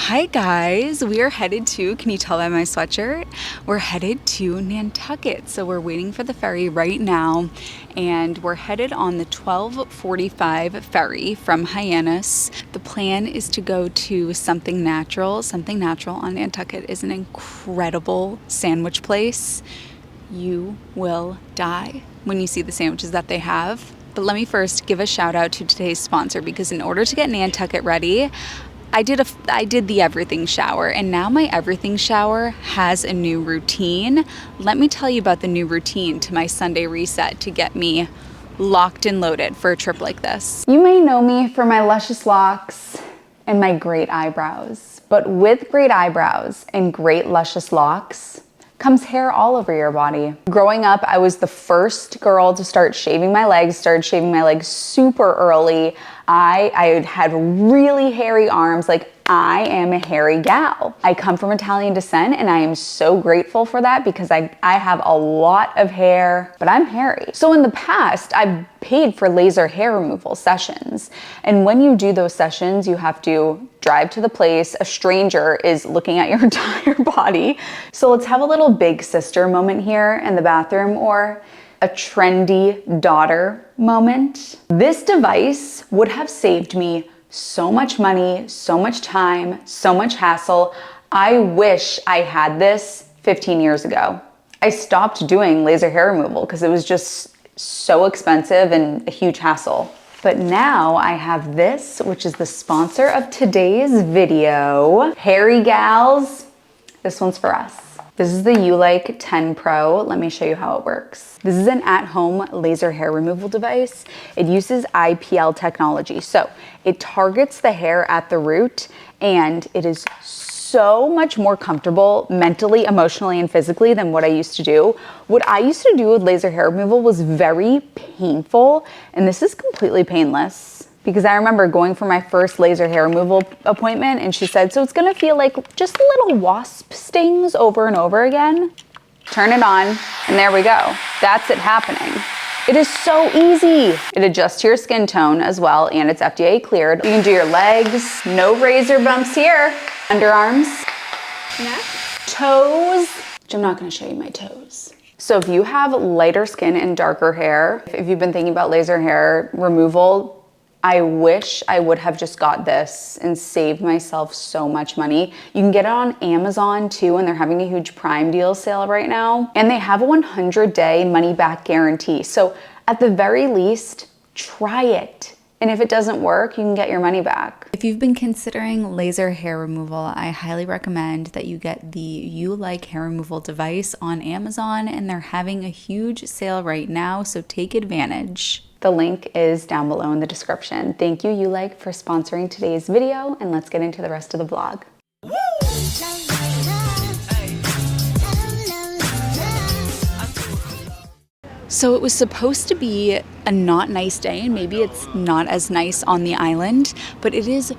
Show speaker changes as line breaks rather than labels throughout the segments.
Hi guys, we are headed to, can you tell by my sweatshirt? We're headed to Nantucket. So we're waiting for the ferry right now and we're headed on the 12:45 ferry from Hyannis. The plan is to go to Something Natural. Something Natural on Nantucket is an incredible sandwich place. You will die when you see the sandwiches that they have. But let me first give a shout out to today's sponsor, because in order to get Nantucket ready, I did the everything shower, and now my everything shower has a new routine. Let me tell you about the new routine to my Sunday reset to get me locked and loaded for a trip like this. You may know me for my luscious locks and my great eyebrows, but with great eyebrows and great luscious locks comes hair all over your body. Growing up, I was the first girl to start shaving my legs, started shaving my legs super early. I had really hairy arms, like I am a hairy gal. I come from Italian descent and I am so grateful for that because I have a lot of hair, but I'm hairy. So in the past, I've paid for laser hair removal sessions. And when you do those sessions, you have to drive to the place. A stranger is looking at your entire body. So let's have a little big sister moment here in the bathroom, or a trendy daughter moment. This device would have saved me so much money, so much time, so much hassle. I wish I had this 15 years ago. I stopped doing laser hair removal because it was just so expensive and a huge hassle. But now I have this, which is the sponsor of today's video. Hairy gals, this one's for us. This is the Ulike 10 Pro. Let me show you how it works. This is an at-home laser hair removal device. It uses IPL technology. So it targets the hair at the root, and it is so much more comfortable mentally, emotionally, and physically than what I used to do. What I used to do with laser hair removal was very painful, and this is completely painless. Because I remember going for my first laser hair removal appointment and she said, so it's gonna feel like just little wasp stings over and over again. Turn it on and there we go. That's it happening. It is so easy. It adjusts to your skin tone as well, and it's FDA cleared. You can do your legs, no razor bumps here. Underarms, neck, toes, which I'm not gonna show you my toes. So if you have lighter skin and darker hair, if you've been thinking about laser hair removal, I wish I would have just got this and saved myself so much money. You can get it on Amazon too, and they're having a huge Prime deal sale right now. And they have a 100-day money-back guarantee. So at the very least, try it. And if it doesn't work, you can get your money back. If you've been considering laser hair removal, I highly recommend that you get the Ulike hair removal device on Amazon, and they're having a huge sale right now, so take advantage. The link is down below in the description. Thank you, Ulike, for sponsoring today's video, and let's get into the rest of the vlog. So it was supposed to be a not nice day, and maybe it's not as nice on the island, but it is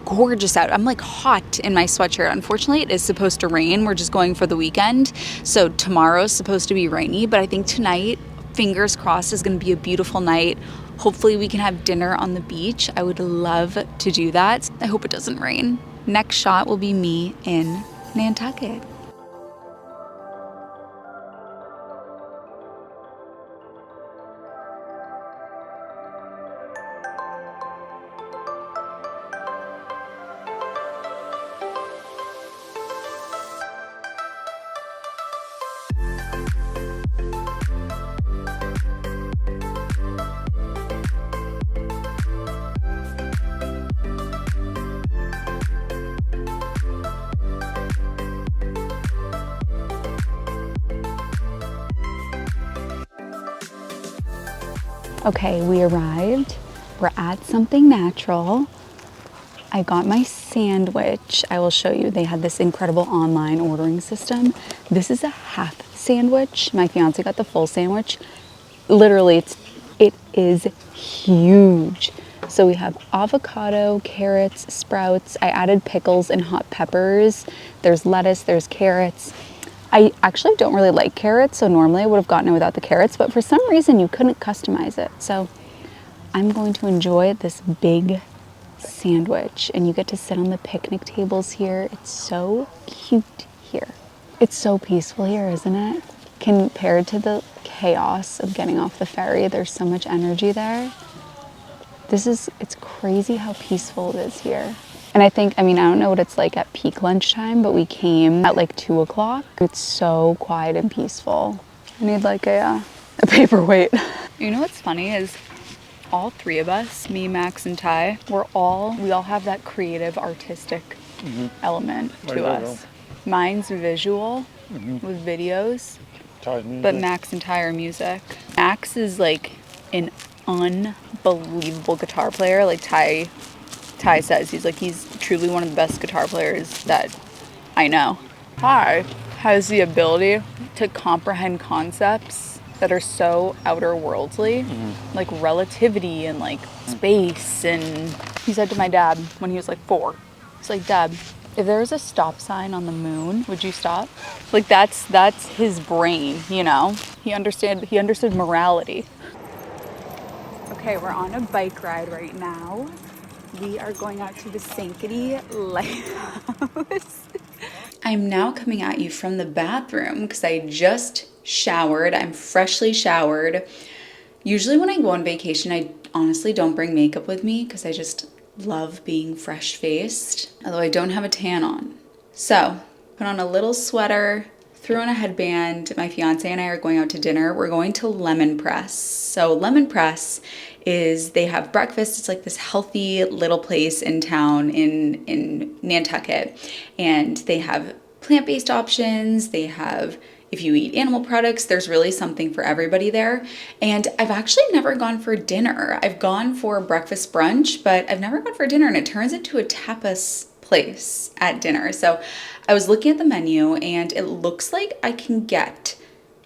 gorgeous out. I'm like hot in my sweatshirt. Unfortunately, it is supposed to rain. We're just going for the weekend. So tomorrow's supposed to be rainy, but I think tonight, fingers crossed, is going to be a beautiful night. Hopefully we can have dinner on the beach. I would love to do that. I hope it doesn't rain. Next shot will be me in Nantucket. Okay, we arrived. We're at Something Natural. I got my sandwich. I will show you. They had this incredible online ordering system. This is a half sandwich. My fiance got the full sandwich. Literally, it is huge. So we have avocado, carrots, sprouts. I added pickles and hot peppers. There's lettuce, there's carrots. I actually don't really like carrots, so normally I would have gotten it without the carrots, but for some reason you couldn't customize it. So I'm going to enjoy this big sandwich, and you get to sit on the picnic tables here. It's so cute here. It's so peaceful here, isn't it? Compared to the chaos of getting off the ferry, there's so much energy there. It's crazy how peaceful it is here. And I don't know what it's like at peak lunchtime, but we came at like 2 o'clock. It's so quiet and peaceful. I need like a paperweight. You know what's funny is all three of us, me, Max, and Ty, we all have that creative, artistic element to us. Mine's visual with videos, but Max and Ty are music. Max is like an unbelievable guitar player. Like Ty says, he's truly one of the best guitar players that I know. Ty has the ability to comprehend concepts that are so outer worldly, like relativity and like space. And he said to my dad when he was like 4, he's like, "Dad, if there was a stop sign on the moon, would you stop?" Like that's his brain, you know? He understood morality. Okay, we're on a bike ride right now. We are going out to the Sankaty Lighthouse. I'm now coming at you from the bathroom because I just showered. I'm freshly showered. Usually when I go on vacation, I honestly don't bring makeup with me because I just love being fresh-faced, although I don't have a tan on. So, put on a little sweater, threw on a headband. My fiance and I are going out to dinner. We're going to Lemon Press. So Lemon Press they have breakfast. It's like this healthy little place in town in Nantucket. And they have plant-based options. They have, if you eat animal products, there's really something for everybody there. And I've actually never gone for dinner. I've gone for breakfast brunch, but I've never gone for dinner, and it turns into a tapas place at dinner. So I was looking at the menu and it looks like I can get,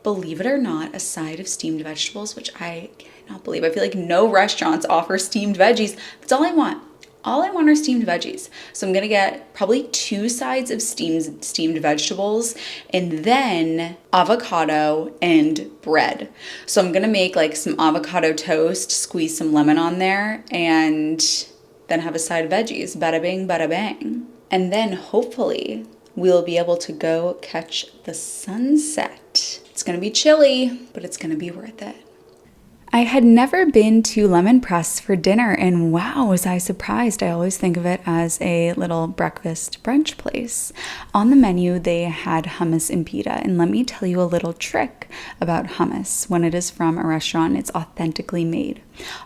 believe it or not, a side of steamed vegetables, which I cannot believe. I feel like no restaurants offer steamed veggies. That's all I want. All I want are steamed veggies. So I'm gonna get probably 2 sides of steamed vegetables and then avocado and bread. So I'm gonna make like some avocado toast, squeeze some lemon on there, and then have a side of veggies. Bada bing, bada bang. And then hopefully we'll be able to go catch the sunset. It's gonna be chilly, but it's gonna be worth it. I had never been to Lemon Press for dinner, and wow, was I surprised. I always think of it as a little breakfast brunch place. On the menu, they had hummus and pita, and let me tell you a little trick about hummus. When it is from a restaurant, it's authentically made.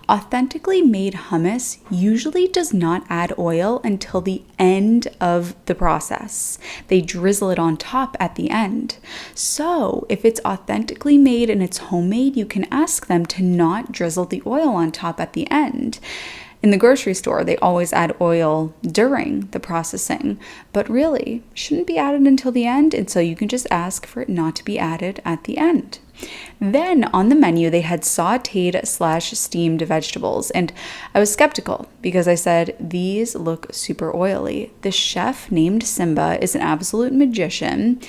Authentically made hummus usually does not add oil until the end of the process. They drizzle it on top at the end. So if it's authentically made and it's homemade, you can ask them to not drizzle the oil on top at the end. In the grocery store, they always add oil during the processing, but really shouldn't be added until the end, and so you can just ask for it not to be added at the end. Then on the menu, they had sauteed/steamed vegetables, and I was skeptical because I said, these look super oily. The chef named Simba is an absolute magician.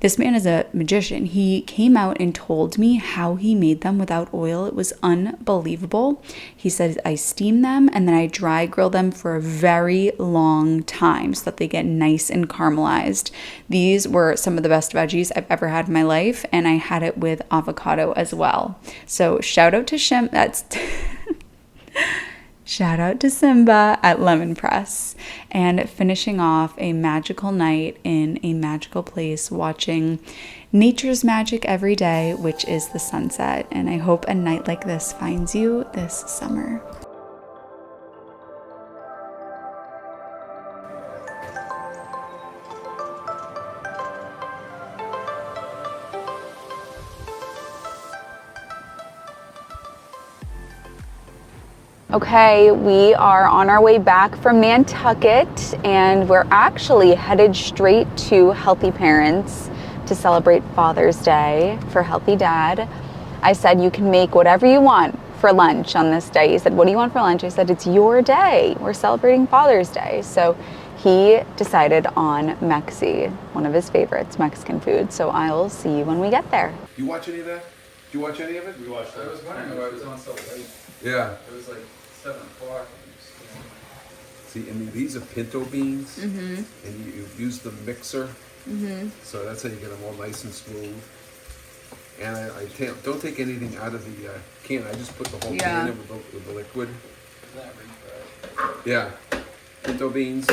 This man is a magician. He came out and told me how he made them without oil. It was unbelievable. He said, I steam them and then I dry grill them for a very long time so that they get nice and caramelized. These were some of the best veggies I've ever had in my life, and I had it with avocado as well. So shout out to Shout out to Simba at Lemon Press, and finishing off a magical night in a magical place watching nature's magic every day, which is the sunset. And I hope a night like this finds you this summer. Okay, we are on our way back from Nantucket, and we're actually headed straight to Healthy Parents to celebrate Father's Day for Healthy Dad. I said, you can make whatever you want for lunch on this day. He said, what do you want for lunch? I said, it's your day. We're celebrating Father's Day. So he decided on Mexi, one of his favorites, Mexican food. So I'll see you when we get there.
You watch any of that? Do you watch any of it?
We watched it. I was wondering why it was on so late.
Yeah.
It was like 7 o'clock.
See, and these are pinto beans, and you use the mixer, so that's how you get them all nice and smooth. And I don't take anything out of the can. I just put the whole can in with the liquid. Yeah, pinto beans.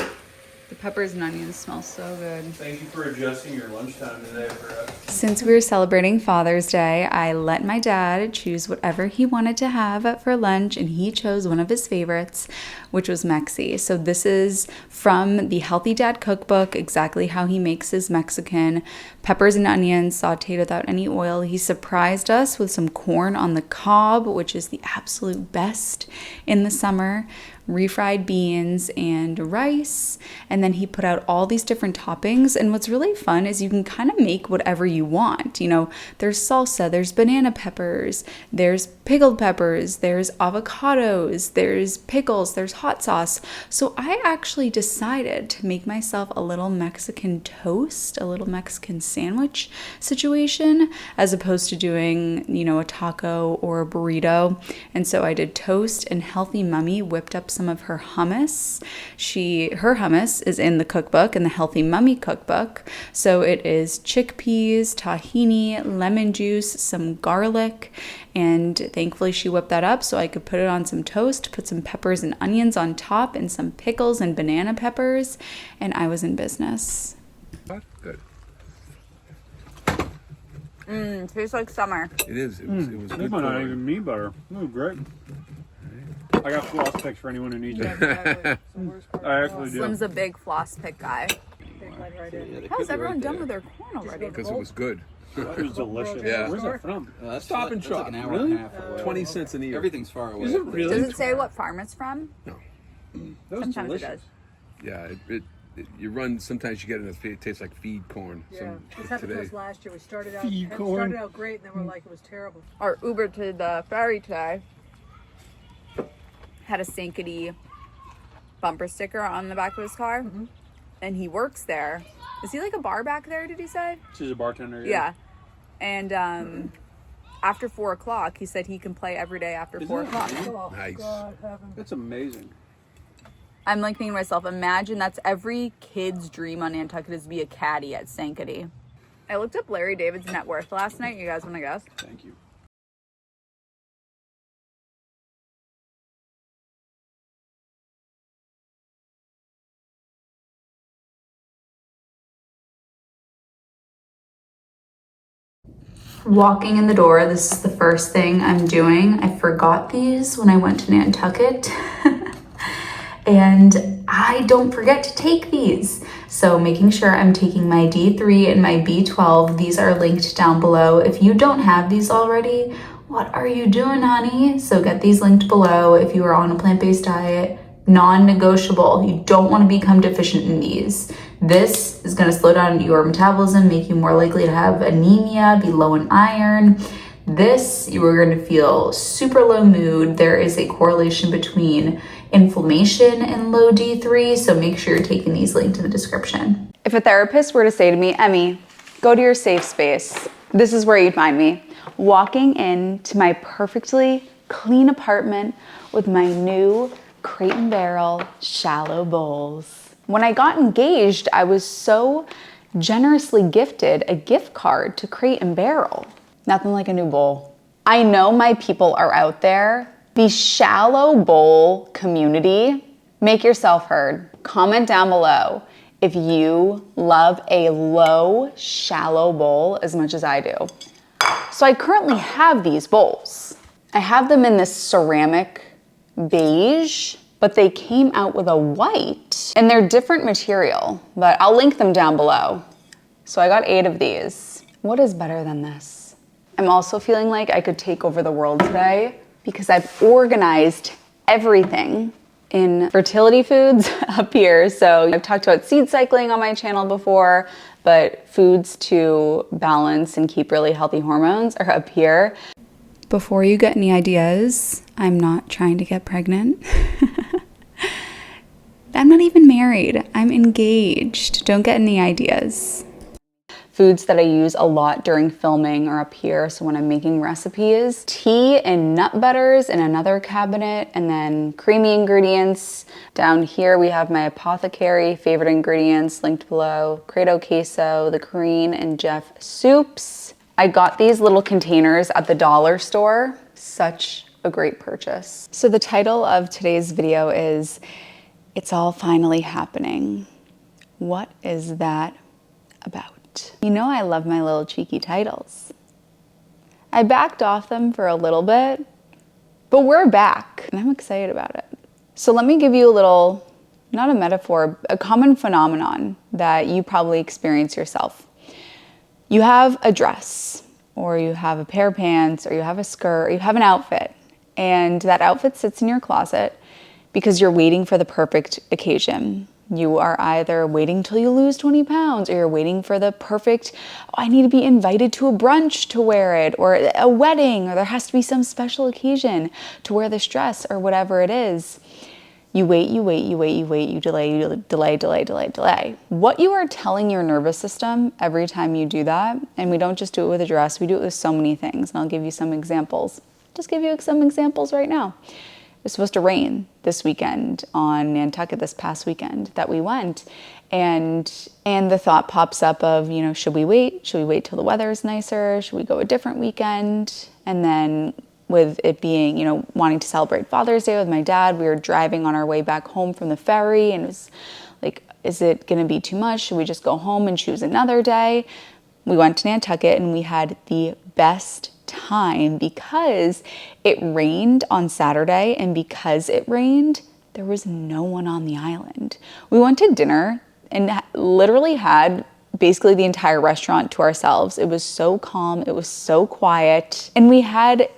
The peppers and onions smell so good.
Thank you for adjusting your lunchtime today for us.
Since we were celebrating Father's Day, I let my dad choose whatever he wanted to have for lunch, and he chose one of his favorites, which was Mexi. So this is from the Healthy Dad cookbook, exactly how he makes his Mexican. Peppers and onions sauteed without any oil. He surprised us with some corn on the cob, which is the absolute best in the summer, refried beans and rice, and then he put out all these different toppings. And what's really fun is you can kind of make whatever you want. You know, there's salsa, there's banana peppers, there's pickled peppers, there's avocados, there's pickles, there's hot sauce. So I actually decided to make myself a little Mexican toast, a little Mexican sandwich situation, as opposed to doing, you know, a taco or a burrito. And so I did toast, and Healthy Mummy whipped up some of her hummus. Her hummus is in the cookbook, in the Healthy Mummy cookbook. So it is chickpeas, tahini, lemon juice, some garlic, and thankfully she whipped that up so I could put it on some toast, put some peppers and onions on top, and some pickles and banana peppers, and I was in business.
Good.
Tastes like summer.
It is. It was
This
good.
might not even mean butter. This is great. I got floss picks for anyone who needs it. I actually do.
Slim's a big floss pick guy. How's everyone done with their corn already?
Because it was good.
It was delicious.
Yeah.
Where's it from?
That's
Stop and Shop.
like an hour
Really?
and a half away.
20 cents an ear.
Everything's far away.
Is it really?
Does it say what farm it's from?
No.
That was
Sometimes
delicious.
it does.
Yeah, you run. Sometimes you get it tastes like feed corn.
Yeah, this happened to
Today.
us last year. We started out
Feed corn.
great, and then we're like, it was terrible.
Our Uber to the ferry today had a Sankety bumper sticker on the back of his car, and he works there. Is he like a bar back there, did he say?
She's a bartender.
Yeah. And after 4 o'clock, he said he can play every day after 4 o'clock.
Oh,
Nice.
God, heaven.
That's amazing.
I'm like thinking to myself, imagine that's every kid's dream on Nantucket is to be a caddy at Sankety. I looked up Larry David's net worth last night. You guys want to guess?
Thank you.
Walking in the door, this is the first thing I'm doing. I forgot these when I went to Nantucket. And I don't forget to take these. So making sure I'm taking my D3 and my B12. These are linked down below. If you don't have these already, what are you doing, honey? So get these linked below if you are on a plant-based diet. Non-negotiable. You don't want to become deficient in these. This is going to slow down your metabolism, make you more likely to have anemia, be low in iron. This, you are going to feel super low mood. There is a correlation between inflammation and low D3, so make sure you're taking these linked in the description. If a therapist were to say to me, Emmy, go to your safe space, this is where you'd find me. Walking into my perfectly clean apartment with my new Crate and Barrel shallow bowls. When I got engaged, I was so generously gifted a gift card to Crate and Barrel. Nothing like a new bowl. I know my people are out there. The shallow bowl community, make yourself heard. Comment down below if you love a low, shallow bowl as much as I do. So I currently have these bowls. I have them in this ceramic beige, but they came out with a white, and they're different material, but I'll link them down below. So I got 8 of these. What is better than this? I'm also feeling like I could take over the world today because I've organized everything in fertility foods up here. So I've talked about seed cycling on my channel before, but foods to balance and keep really healthy hormones are up here. Before you get any ideas, I'm not trying to get pregnant. I'm not even married. I'm engaged. Don't get any ideas. Foods that I use a lot during filming are up here. So when I'm making recipes, tea and nut butters in another cabinet, and then creamy ingredients. Down here we have my apothecary favorite ingredients linked below. Credo queso, the Corrine and Jeff soups. I got these little containers at the dollar store. Such a great purchase. So the title of today's video is, It's All Finally Happening. What is that about? You know I love my little cheeky titles. I backed off them for a little bit, but we're back and I'm excited about it. So let me give you a little, not a metaphor, a common phenomenon that you probably experience yourself. You have a dress, or you have a pair of pants, or you have a skirt, or you have an outfit, and that outfit sits in your closet because you're waiting for the perfect occasion. You are either waiting till you lose 20 pounds, or you're waiting for the perfect, I need to be invited to a brunch to wear it, or a wedding, or there has to be some special occasion to wear this dress, or whatever it is. You wait, you wait, you wait, you wait, you delay, you delay, delay, delay, delay. What you are telling your nervous system every time you do that, and we don't just do it with a dress, we do it with so many things, and I'll give you some examples. Just give you some examples right now. It was supposed to rain this weekend on Nantucket, this past weekend that we went. And the thought pops up of, you know, should we wait? Should we wait till the weather is nicer? Should we go a different weekend? And then with it being, you know, wanting to celebrate Father's Day with my dad, we were driving on our way back home from the ferry, and it was like, is it gonna be too much? Should we just go home and choose another day? We went to Nantucket and we had the best time because it rained on Saturday, and because it rained, there was no one on the island. We went to dinner and literally had basically the entire restaurant to ourselves. It was so calm, it was so quiet, and we had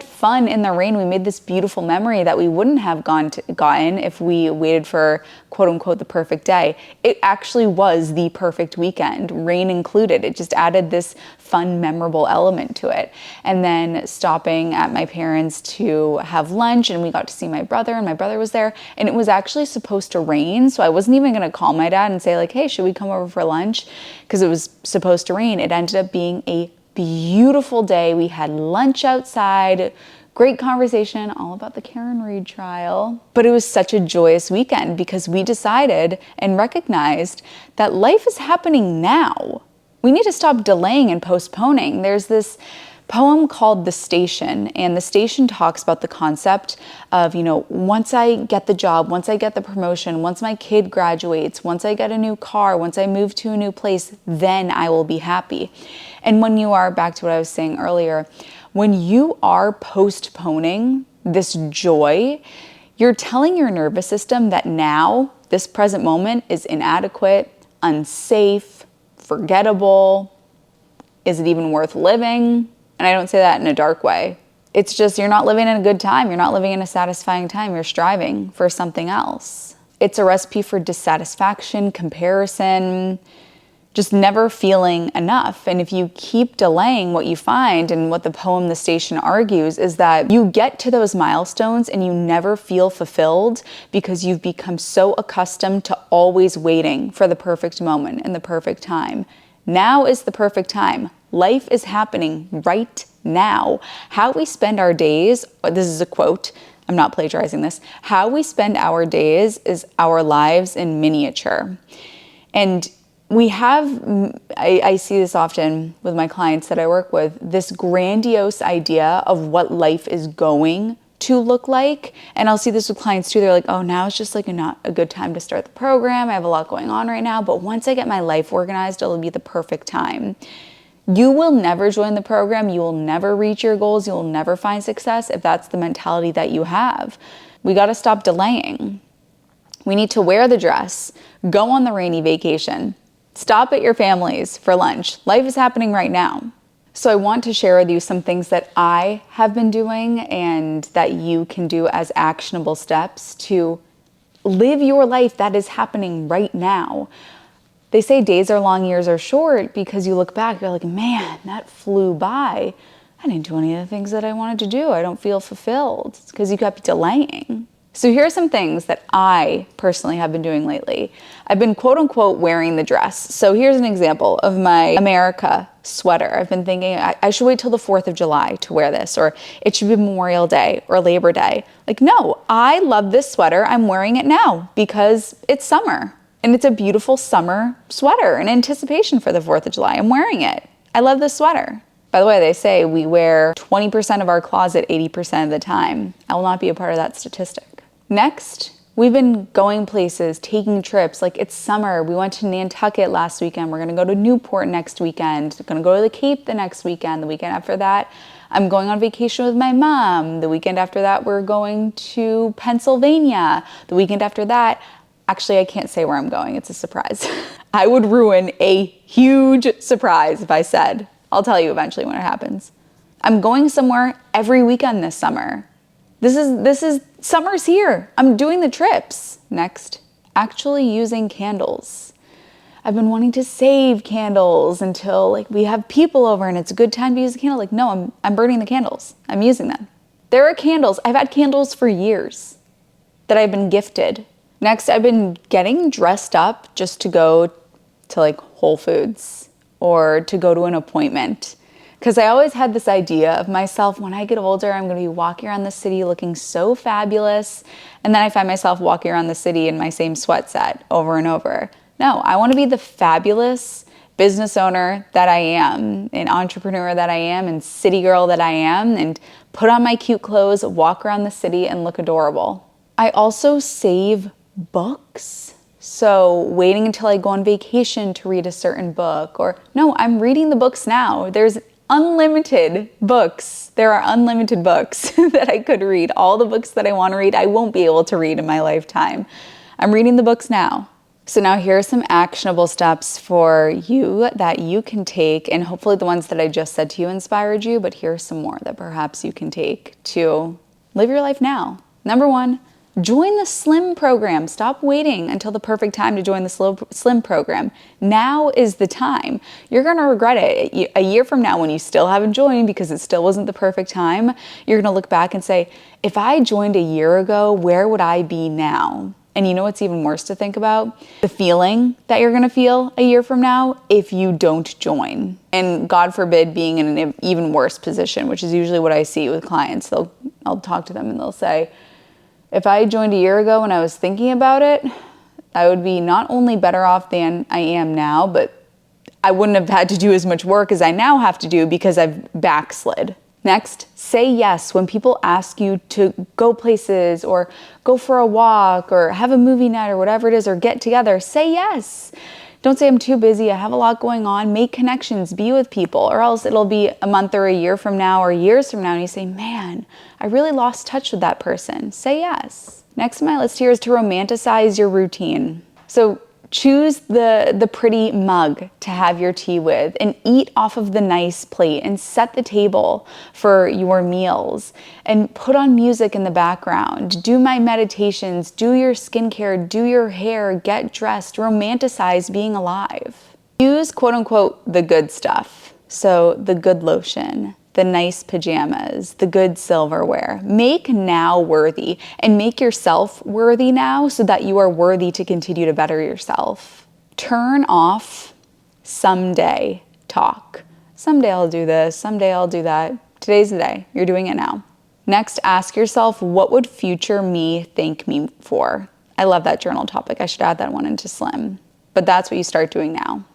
fun in the rain. We made this beautiful memory that we wouldn't have gotten if we waited for quote unquote the perfect day. It actually was the perfect weekend, rain included. It just added this fun, memorable element to it. And then stopping at my parents to have lunch, and we got to see my brother, and my brother was there, and it was actually supposed to rain, so I wasn't even gonna call my dad and say like, hey, should we come over for lunch? Because it was supposed to rain. It ended up being a beautiful day. We had lunch outside, great conversation all about the Karen Reed trial. But it was such a joyous weekend because we decided and recognized that life is happening now. We need to stop delaying and postponing. There's this poem called The Station, and The Station talks about the concept of, you know, once I get the job, once I get the promotion, once my kid graduates, once I get a new car, once I move to a new place, then I will be happy. And when you are, back to what I was saying earlier, when you are postponing this joy, you're telling your nervous system that now, this present moment is inadequate, unsafe, forgettable. Is it even worth living? And I don't say that in a dark way. It's just you're not living in a good time. You're not living in a satisfying time. You're striving for something else. It's a recipe for dissatisfaction, comparison, just never feeling enough. And if you keep delaying, what you find, and what the poem The Station argues, is that you get to those milestones and you never feel fulfilled because you've become so accustomed to always waiting for the perfect moment and the perfect time. Now is the perfect time. Life is happening right now. How we spend our days, this is a quote, I'm not plagiarizing this, how we spend our days is our lives in miniature. And we have, I see this often with my clients that I work with, this grandiose idea of what life is going to look like. And I'll see this with clients too. They're like, oh, now it's just like not a good time to start the program. I have a lot going on right now, but once I get my life organized, it'll be the perfect time. You will never join the program. You will never reach your goals. You will never find success if that's the mentality that you have. We got to stop delaying. We need to wear the dress, go on the rainy vacation, stop at your family's for lunch. Life is happening right now. So I want to share with you some things that I have been doing and that you can do as actionable steps to live your life that is happening right now. They say days are long, years are short, because you look back, you're like, man, that flew by. I didn't do any of the things that I wanted to do. I don't feel fulfilled. It's because you kept delaying. So here are some things that I personally have been doing lately. I've been quote unquote wearing the dress. So here's an example of my America sweater. I've been thinking I should wait till the 4th of July to wear this, or it should be Memorial Day or Labor Day. Like, no, I love this sweater. I'm wearing it now because it's summer and it's a beautiful summer sweater in anticipation for the 4th of July. I'm wearing it. I love this sweater. By the way, they say we wear 20% of our closet 80% of the time. I will not be a part of that statistic. Next, we've been going places, taking trips. Like, it's summer. We went to Nantucket last weekend. We're gonna go to Newport next weekend. We're gonna go to the Cape the next weekend. The weekend after that, I'm going on vacation with my mom. The weekend after that, we're going to Pennsylvania. The weekend after that, actually, I can't say where I'm going. It's a surprise. I would ruin a huge surprise if I said. I'll tell you eventually when it happens. I'm going somewhere every weekend this summer. This is summer's here. I'm doing the trips. Next, actually using candles. I've been wanting to save candles until like we have people over and it's a good time to use a candle. Like, no, I'm burning the candles. I'm using them. There are candles. I've had candles for years that I've been gifted. Next, I've been getting dressed up just to go to like Whole Foods or to go to an appointment. Because I always had this idea of myself, when I get older, I'm going to be walking around the city looking so fabulous. And then I find myself walking around the city in my same sweat set over and over. No, I want to be the fabulous business owner that I am, an entrepreneur that I am, and city girl that I am, and put on my cute clothes, walk around the city, and look adorable. I also save books. So waiting until I go on vacation to read a certain book, or no, I'm reading the books now. There's unlimited books. There are unlimited books that I could read. All the books that I want to read, I won't be able to read in my lifetime. I'm reading the books now. So now here are some actionable steps for you that you can take, and hopefully the ones that I just said to you inspired you, but here are some more that perhaps you can take to live your life now. Number 1, join the Slim program. Stop waiting until the perfect time to join the Slim program. Now is the time. You're going to regret it. A year from now when you still haven't joined because it still wasn't the perfect time, you're going to look back and say, if I joined a year ago, where would I be now? And you know what's even worse to think about? The feeling that you're going to feel a year from now if you don't join. And God forbid being in an even worse position, which is usually what I see with clients. I'll talk to them and they'll say, if I joined a year ago and I was thinking about it, I would be not only better off than I am now, but I wouldn't have had to do as much work as I now have to do because I've backslid. Next, say yes when people ask you to go places or go for a walk or have a movie night or whatever it is, or get together. Say yes. Don't say I'm too busy, I have a lot going on. Make connections, be with people, or else it'll be a month or a year from now or years from now and you say, man, I really lost touch with that person. Say yes. Next on my list here is to romanticize your routine. So choose the pretty mug to have your tea with and eat off of the nice plate and set the table for your meals and put on music in the background. Do my meditations, do your skincare, do your hair, get dressed, romanticize being alive. Use quote unquote the good stuff. So the good lotion, the nice pajamas, the good silverware. Make now worthy and make yourself worthy now so that you are worthy to continue to better yourself. Turn off someday talk. Someday I'll do this, someday I'll do that. Today's the day. You're doing it now. Next, ask yourself, what would future me thank me for? I love that journal topic. I should add that one into Slim. But that's what you start doing now.